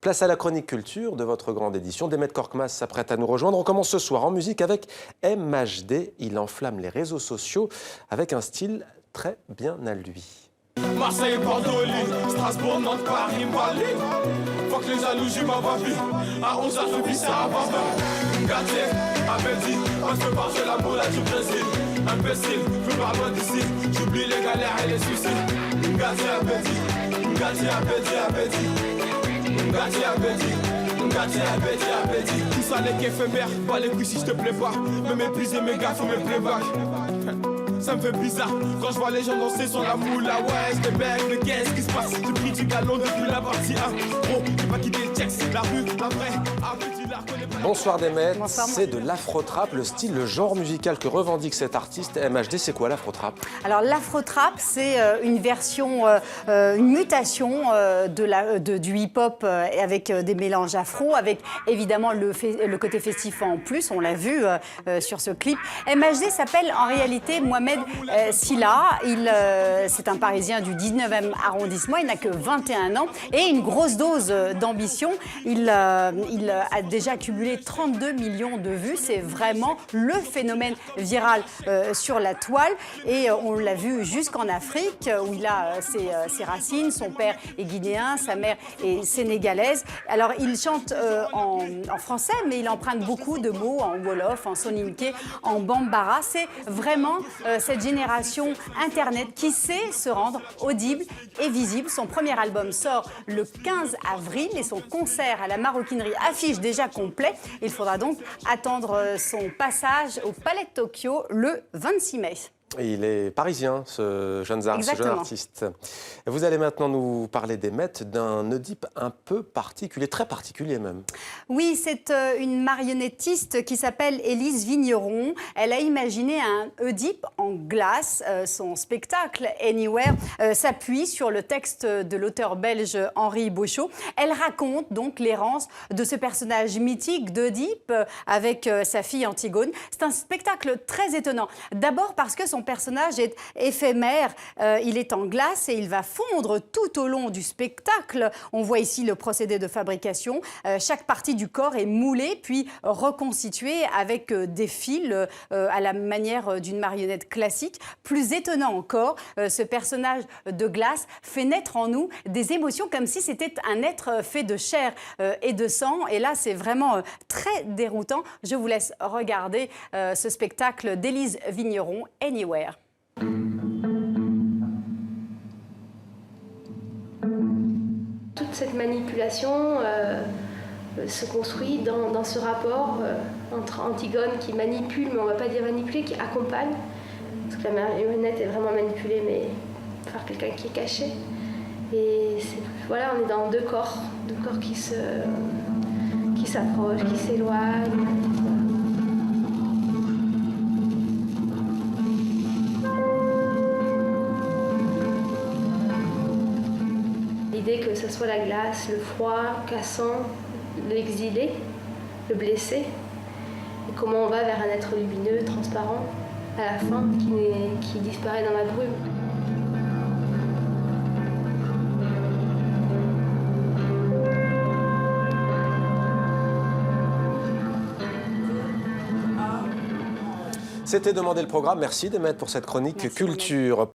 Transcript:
Place à la chronique culture de votre grande édition. Demet Korkmaz s'apprête à nous rejoindre. On commence ce soir en musique avec MHD. Il enflamme les réseaux sociaux avec un style très bien à lui. Marseille, Bordeaux, Lille, Strasbourg, Nantes, Paris, Mali. Faut que les jalousies m'envoient vu. À 11h, je vis ça à Bamba. Gâté, appétit, on se part de l'amour là du Brésil. Imbécile, je pars loin d'ici. J'oublie les galères et les suicides. Gâté, appétit, gâté, appétit, appétit. Gâté, appétit. Tout ça n'est qu'éphémère, pas les couilles si je te plais pas. Me mépriser mes gars, faut me playback. Ça me fait bizarre quand je vois les gens danser sur la moula. Ouais, j'étais bête, mais qu'est-ce qui se passe? J'ai pris du galon depuis la partie 1. Oh, j'ai pas quitté le texte, la rue, la vraie. Bonsoir Demet, Bonsoir, c'est de l'afro-trap, le style, le genre musical que revendique cet artiste. MHD, c'est quoi l'afro-trap? Alors l'afro-trap, c'est une version, une mutation du hip-hop avec des mélanges afro, avec évidemment le côté festif en plus, on l'a vu sur ce clip. MHD s'appelle en réalité Mohamed Silla, c'est un Parisien du 19e arrondissement, il n'a que 21 ans et une grosse dose d'ambition. Il a déjà accumulé 32 millions de vues, c'est vraiment le phénomène viral sur la toile et on l'a vu jusqu'en Afrique où il a ses racines, son père est guinéen, sa mère est sénégalaise. Alors il chante en français mais il emprunte beaucoup de mots en wolof, en soninké, en bambara. C'est vraiment cette génération internet qui sait se rendre audible et visible. Son premier album sort le 15 avril et son concert à la Maroquinerie affiche déjà complet. Il faudra donc attendre son passage au Palais de Tokyo le 26 mai. Et il est parisien, ce jeune artiste. Vous allez maintenant nous parler Demet, d'un Oedipe un peu particulier, très particulier même. Oui, c'est une marionnettiste qui s'appelle Élise Vigneron. Elle a imaginé un Oedipe en glace. Son spectacle Anywhere s'appuie sur le texte de l'auteur belge Henri Beauchot. Elle raconte donc l'errance de ce personnage mythique d'Oedipe avec sa fille Antigone. C'est un spectacle très étonnant. D'abord parce que son personnage est éphémère, il est en glace et il va fondre tout au long du spectacle. On voit ici le procédé de fabrication. Chaque partie du corps est moulée puis reconstituée avec des fils à la manière d'une marionnette classique. Plus étonnant encore, ce personnage de glace fait naître en nous des émotions comme si c'était un être fait de chair et de sang. Et là, c'est vraiment très déroutant. Je vous laisse regarder ce spectacle d'Élise Vigneron, Anywhere. Toute cette manipulation se construit dans ce rapport entre Antigone qui manipule, mais on ne va pas dire manipuler, qui accompagne. Parce que la marionnette est vraiment manipulée, mais par quelqu'un qui est caché. Et voilà, on est dans deux corps qui s'approchent, qui s'éloignent. L'idée que ce soit la glace, le froid, cassant, l'exilé, le blessé, et comment on va vers un être lumineux, transparent, à la fin, qui disparaît dans la brume. C'était Demander le programme. Merci Demet pour cette chronique culture.